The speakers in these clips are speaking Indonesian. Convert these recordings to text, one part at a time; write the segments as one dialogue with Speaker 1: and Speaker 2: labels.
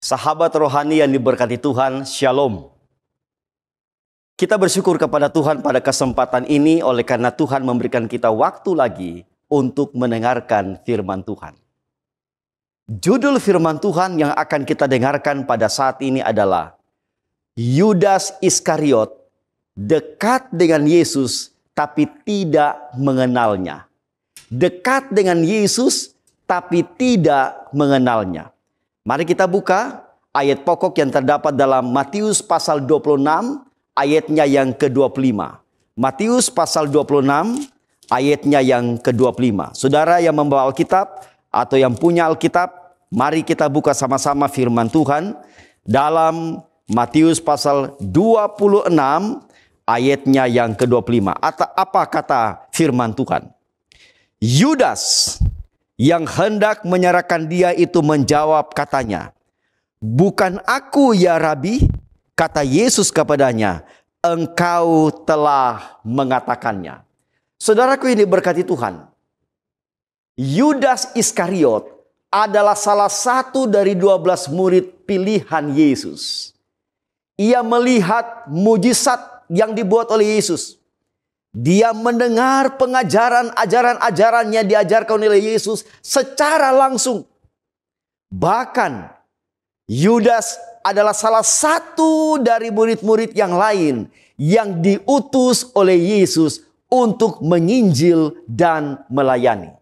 Speaker 1: Sahabat rohani yang diberkati Tuhan, Shalom. Kita bersyukur kepada Tuhan pada kesempatan ini oleh karena Tuhan memberikan kita waktu lagi untuk mendengarkan firman Tuhan. Judul firman Tuhan yang akan kita dengarkan pada saat ini adalah Yudas Iskariot dekat dengan Yesus tapi tidak mengenalnya. Dekat dengan Yesus tapi tidak mengenalnya. Mari kita buka ayat pokok yang terdapat dalam Matius pasal 26 ayatnya yang ke-25. Matius pasal 26 ayatnya yang ke-25. Saudara yang membawa Alkitab atau yang punya Alkitab, mari kita buka sama-sama firman Tuhan dalam Matius pasal 26 ayatnya yang ke-25. Apa kata firman Tuhan? Yudas yang hendak menyerahkan dia itu menjawab katanya, "Bukan aku ya Rabi," kata Yesus kepadanya, "Engkau telah mengatakannya." Saudaraku ini berkati Tuhan. Yudas Iskariot adalah salah satu dari 12 murid pilihan Yesus. Ia melihat mujizat yang dibuat oleh Yesus. Dia mendengar pengajaran, ajaran-ajaran yang diajarkan oleh Yesus secara langsung. Bahkan Yudas adalah salah satu dari murid-murid yang lain yang diutus oleh Yesus untuk menginjil dan melayani.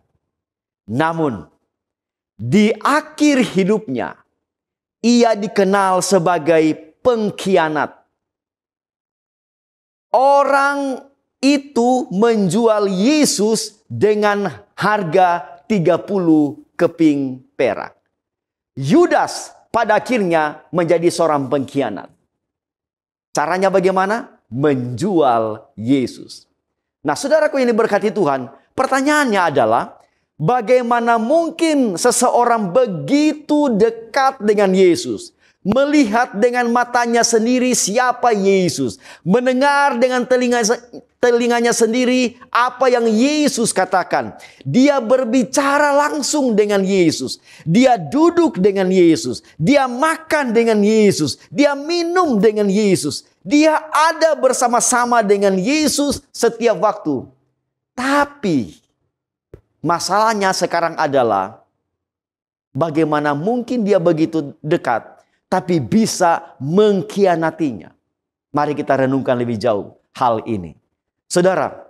Speaker 1: Namun, di akhir hidupnya, ia dikenal sebagai pengkhianat. Orang itu menjual Yesus dengan harga 30 keping perak. Yudas pada akhirnya menjadi seorang pengkhianat. Caranya bagaimana? Menjual Yesus. Nah, saudaraku ini berkati Tuhan, pertanyaannya adalah, bagaimana mungkin seseorang begitu dekat dengan Yesus? Melihat dengan matanya sendiri siapa Yesus. Mendengar dengan telinganya sendiri apa yang Yesus katakan. Dia berbicara langsung dengan Yesus. Dia duduk dengan Yesus. Dia makan dengan Yesus. Dia minum dengan Yesus. Dia ada bersama-sama dengan Yesus setiap waktu. Tapi masalahnya sekarang adalah bagaimana mungkin dia begitu dekat tapi bisa mengkhianatinya. Mari kita renungkan lebih jauh hal ini. Saudara,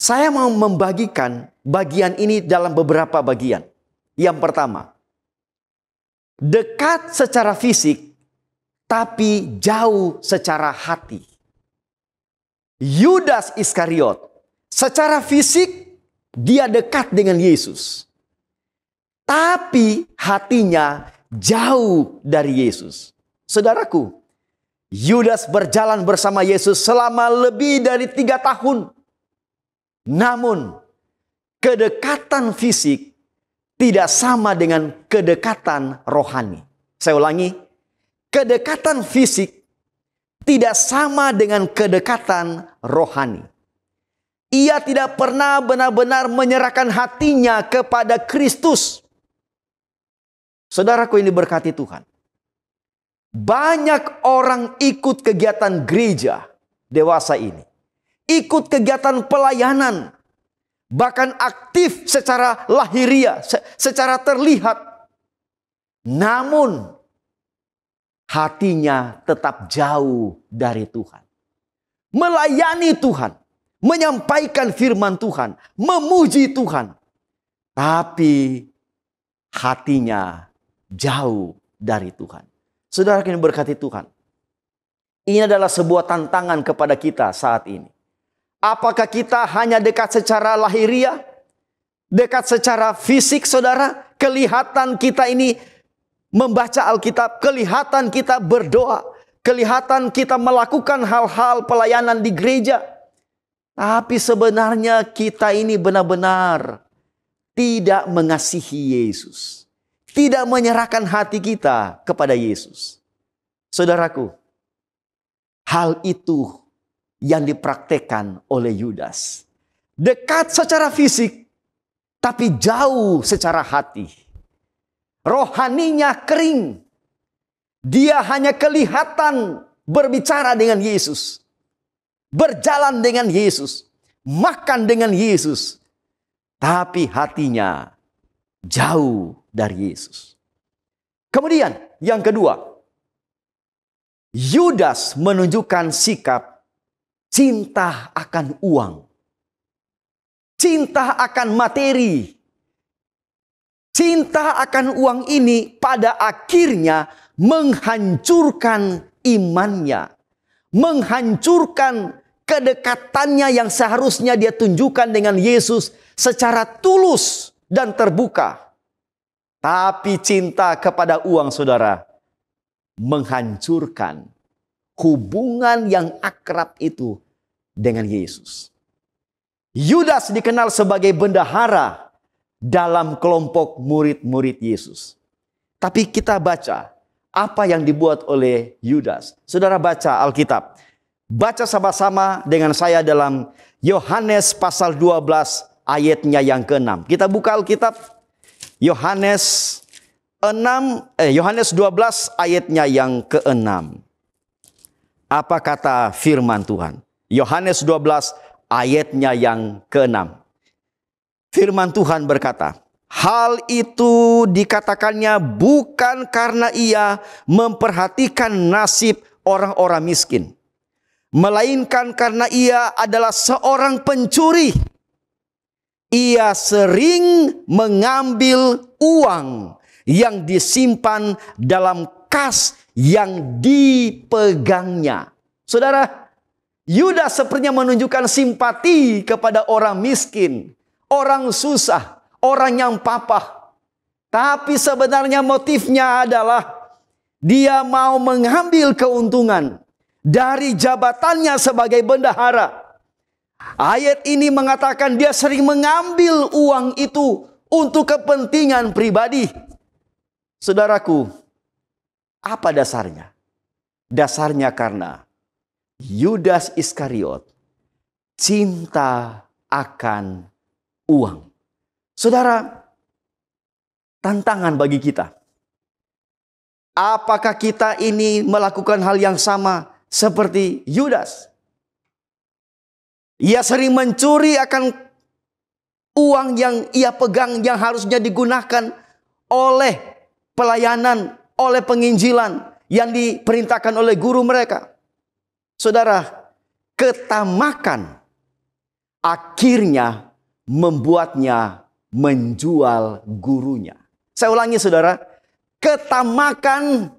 Speaker 1: saya mau membagikan bagian ini dalam beberapa bagian. Yang pertama, dekat secara fisik, tapi jauh secara hati. Yudas Iskariot, secara fisik, dia dekat dengan Yesus. Tapi hatinya jauh dari Yesus. Saudaraku, Yudas berjalan bersama Yesus selama lebih dari 3 tahun. Namun, kedekatan fisik tidak sama dengan kedekatan rohani. Saya ulangi, kedekatan fisik tidak sama dengan kedekatan rohani. Ia tidak pernah benar-benar menyerahkan hatinya kepada Kristus. Saudaraku ini berkati Tuhan. Banyak orang ikut kegiatan gereja dewasa ini. Ikut kegiatan pelayanan. Bahkan aktif secara lahiriah, secara terlihat. Namun, hatinya tetap jauh dari Tuhan. Melayani Tuhan. Menyampaikan firman Tuhan. Memuji Tuhan. Tapi hatinya jauh dari Tuhan. Saudara yang berkati Tuhan, ini adalah sebuah tantangan kepada kita saat ini. Apakah kita hanya dekat secara lahiriah? Dekat secara fisik, saudara? Kelihatan kita ini membaca Alkitab, kelihatan kita berdoa, kelihatan kita melakukan hal-hal pelayanan di gereja. Tapi sebenarnya kita ini benar-benar tidak mengasihi Yesus. Tidak menyerahkan hati kita kepada Yesus. Saudaraku, hal itu yang dipraktekkan oleh Yudas. Dekat secara fisik, tapi jauh secara hati. Rohaninya kering. Dia hanya kelihatan berbicara dengan Yesus, berjalan dengan Yesus, makan dengan Yesus, tapi hatinya jauh dari Yesus. Kemudian yang kedua, Yudas menunjukkan sikap cinta akan uang, cinta akan materi. Cinta akan uang ini pada akhirnya menghancurkan imannya, menghancurkan kedekatannya yang seharusnya dia tunjukkan dengan Yesus secara tulus dan terbuka. Tapi cinta kepada uang, saudara, menghancurkan hubungan yang akrab itu dengan Yesus. Yudas dikenal sebagai bendahara dalam kelompok murid-murid Yesus. Tapi kita baca apa yang dibuat oleh Yudas. Saudara baca Alkitab. Baca sama-sama dengan saya dalam Yohanes pasal 12 ayatnya yang ke-6. Kita buka Alkitab. Yohanes 12 ayatnya yang ke-6. Apa kata firman Tuhan? Yohanes 12 ayatnya yang ke-6. Firman Tuhan berkata, hal itu dikatakannya bukan karena ia memperhatikan nasib orang-orang miskin, melainkan karena ia adalah seorang pencuri. Ia sering mengambil uang yang disimpan dalam kas yang dipegangnya. Saudara, Yudas sepertinya menunjukkan simpati kepada orang miskin, orang susah, orang yang papa. Tapi sebenarnya motifnya adalah dia mau mengambil keuntungan dari jabatannya sebagai bendahara. Ayat ini mengatakan dia sering mengambil uang itu untuk kepentingan pribadi. Saudaraku, apa dasarnya? Dasarnya karena Yudas Iskariot cinta akan uang. Saudara, tantangan bagi kita. Apakah kita ini melakukan hal yang sama seperti Yudas? Ia sering mencuri akan uang yang ia pegang yang harusnya digunakan oleh pelayanan, oleh penginjilan yang diperintahkan oleh guru mereka. Saudara, ketamakan akhirnya membuatnya menjual gurunya. Saya ulangi saudara, ketamakan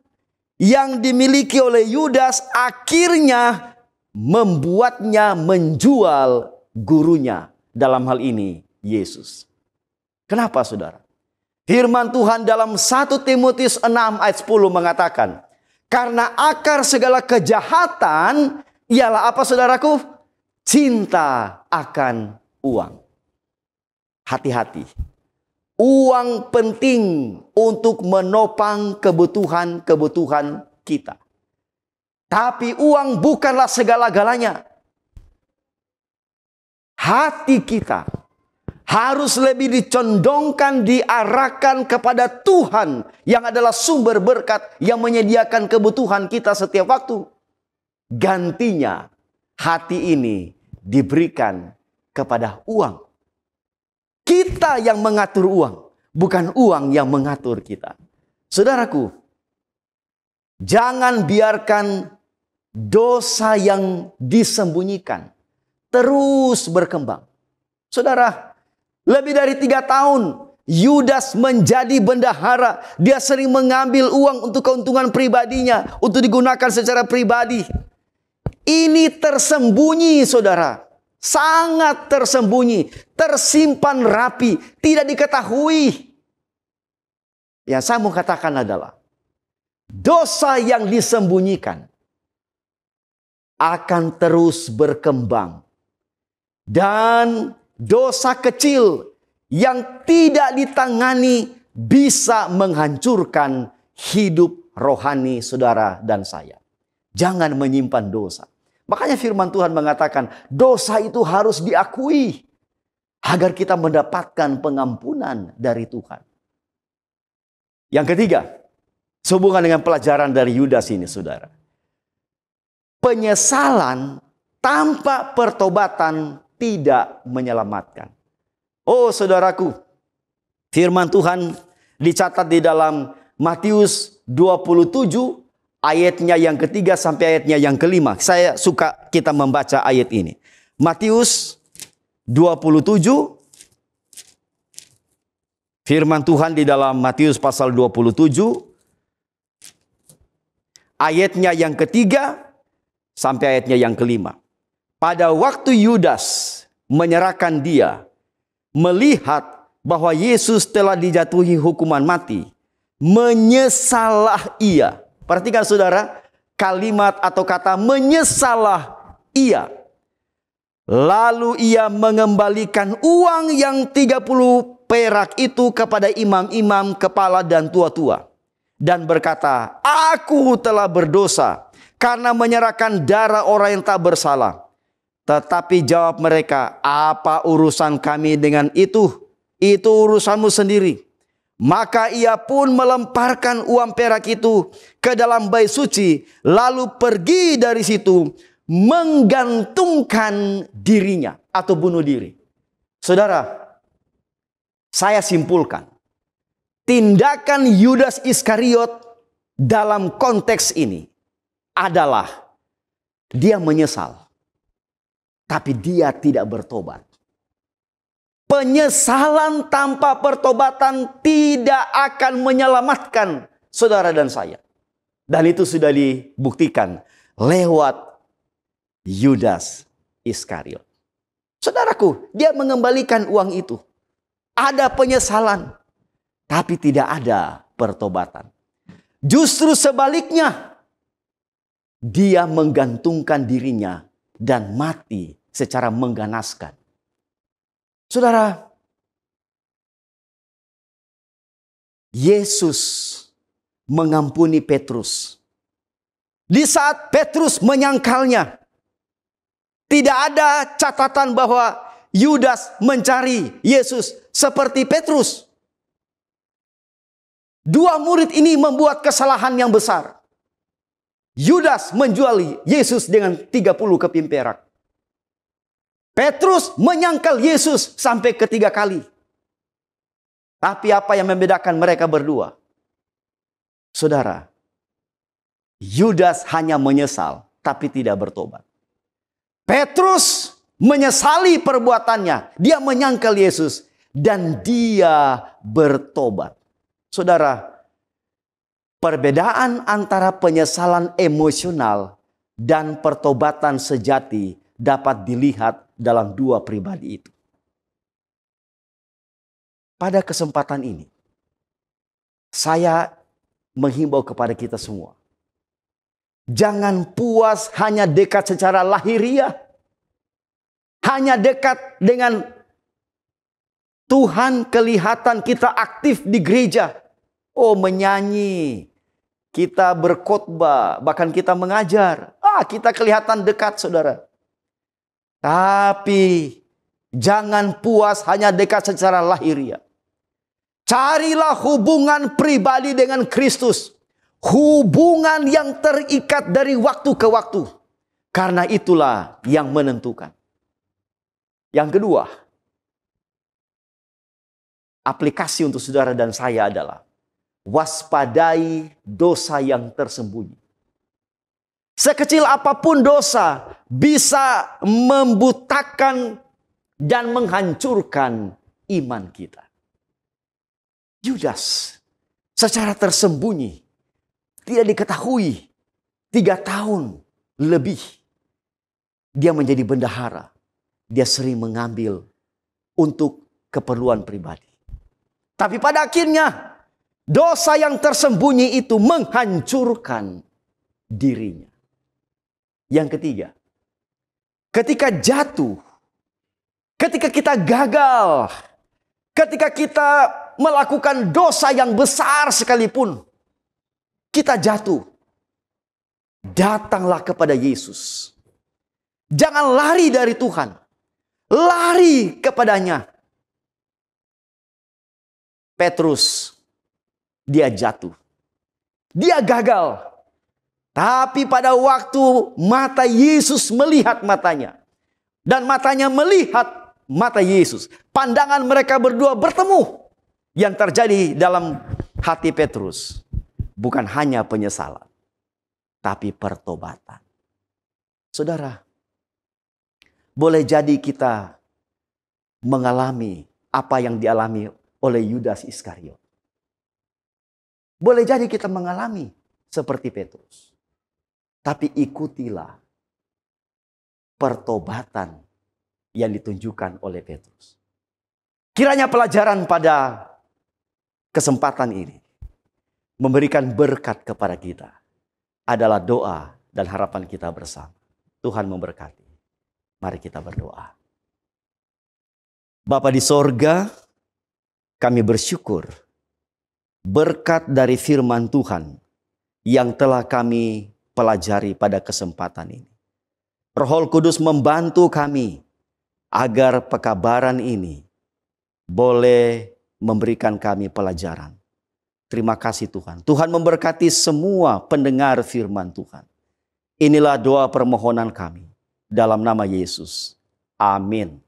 Speaker 1: yang dimiliki oleh Yudas akhirnya membuatnya menjual gurunya. Dalam hal ini Yesus. Kenapa saudara? Firman Tuhan dalam 1 Timotius 6 ayat 10 mengatakan, karena akar segala kejahatan ialah apa saudaraku? Cinta akan uang. Hati-hati. Uang penting untuk menopang kebutuhan-kebutuhan kita. Tapi uang bukanlah segala-galanya. Hati kita harus lebih dicondongkan, diarahkan kepada Tuhan yang adalah sumber berkat yang menyediakan kebutuhan kita setiap waktu. Gantinya hati ini diberikan kepada uang. Kita yang mengatur uang, bukan uang yang mengatur kita. Saudaraku, jangan biarkan dosa yang disembunyikan terus berkembang. Saudara, lebih dari 3 tahun Yudas menjadi bendahara. Dia sering mengambil uang untuk keuntungan pribadinya, untuk digunakan secara pribadi. Ini tersembunyi saudara. Sangat tersembunyi, tersimpan rapi, tidak diketahui. Yang saya mau katakan adalah, dosa yang disembunyikan akan terus berkembang. Dan dosa kecil yang tidak ditangani bisa menghancurkan hidup rohani saudara dan saya. Jangan menyimpan dosa. Makanya firman Tuhan mengatakan dosa itu harus diakui agar kita mendapatkan pengampunan dari Tuhan. Yang ketiga, sehubungan dengan pelajaran dari Yudas ini, saudara. Penyesalan tanpa pertobatan tidak menyelamatkan. Oh saudaraku, firman Tuhan dicatat di dalam Matius 27 ayatnya yang ketiga sampai ayatnya yang kelima. Saya suka kita membaca ayat ini. Matius 27, firman Tuhan di dalam Matius pasal 27 ayatnya yang ketiga sampai ayatnya yang kelima. Pada waktu Yudas menyerahkan dia, melihat bahwa Yesus telah dijatuhi hukuman mati, menyesallah ia. Perhatikan saudara, kalimat atau kata menyesallah ia. Lalu ia mengembalikan uang yang 30 perak itu kepada imam-imam, kepala dan tua-tua. Dan berkata, aku telah berdosa karena menyerahkan darah orang yang tak bersalah. Tetapi jawab mereka, apa urusan kami dengan itu? Itu urusanmu sendiri. Maka ia pun melemparkan uang perak itu ke dalam bait suci, lalu pergi dari situ, menggantungkan dirinya atau bunuh diri. Saudara, saya simpulkan, tindakan Yudas Iskariot dalam konteks ini adalah dia menyesal, tapi dia tidak bertobat. Penyesalan tanpa pertobatan tidak akan menyelamatkan saudara dan saya. Dan itu sudah dibuktikan lewat Yudas Iskariot. Saudaraku, dia mengembalikan uang itu. Ada penyesalan, tapi tidak ada pertobatan. Justru sebaliknya, dia menggantungkan dirinya dan mati secara mengganaskan. Saudara, Yesus mengampuni Petrus. Di saat Petrus menyangkalnya, tidak ada catatan bahwa Yudas mencari Yesus seperti Petrus. Dua murid ini membuat kesalahan yang besar. Yudas menjual Yesus dengan 30 keping perak. Petrus menyangkal Yesus sampai ketiga kali. Tapi apa yang membedakan mereka berdua? Saudara, Yudas hanya menyesal tapi tidak bertobat. Petrus menyesali perbuatannya. Dia menyangkal Yesus dan dia bertobat. Saudara, perbedaan antara penyesalan emosional dan pertobatan sejati dapat dilihat dalam dua pribadi itu. Pada kesempatan ini, saya menghimbau kepada kita semua. Jangan puas hanya dekat secara lahiriah. Hanya dekat dengan Tuhan, kelihatan kita aktif di gereja. Oh, menyanyi. Kita berkhotbah, bahkan kita mengajar. Kita kelihatan dekat, saudara. Tapi jangan puas hanya dekat secara lahiriah. Carilah hubungan pribadi dengan Kristus. Hubungan yang terikat dari waktu ke waktu. Karena itulah yang menentukan. Yang kedua, aplikasi untuk saudara dan saya adalah waspadai dosa yang tersembunyi. Sekecil apapun dosa bisa membutakan dan menghancurkan iman kita. Yudas secara tersembunyi tidak diketahui 3 tahun lebih dia menjadi bendahara. Dia sering mengambil untuk keperluan pribadi. Tapi pada akhirnya dosa yang tersembunyi itu menghancurkan dirinya. Yang ketiga, ketika jatuh, ketika kita gagal, ketika kita melakukan dosa yang besar sekalipun, kita jatuh, datanglah kepada Yesus. Jangan lari dari Tuhan, lari kepadanya. Petrus dia jatuh. Dia gagal. Tapi pada waktu mata Yesus melihat matanya, dan matanya melihat mata Yesus, pandangan mereka berdua bertemu. Yang terjadi dalam hati Petrus bukan hanya penyesalan, tapi pertobatan. Saudara, boleh jadi kita mengalami apa yang dialami oleh Yudas Iskariot. Boleh jadi kita mengalami seperti Petrus. Tapi ikutilah pertobatan yang ditunjukkan oleh Petrus. Kiranya pelajaran pada kesempatan ini memberikan berkat kepada kita adalah doa dan harapan kita bersama. Tuhan memberkati. Mari kita berdoa. Bapa di sorga, kami bersyukur berkat dari firman Tuhan yang telah kami pelajari pada kesempatan ini. Roh Kudus membantu kami agar pekabaran ini boleh memberikan kami pelajaran. Terima kasih Tuhan. Tuhan memberkati semua pendengar firman Tuhan. Inilah doa permohonan kami dalam nama Yesus. Amin.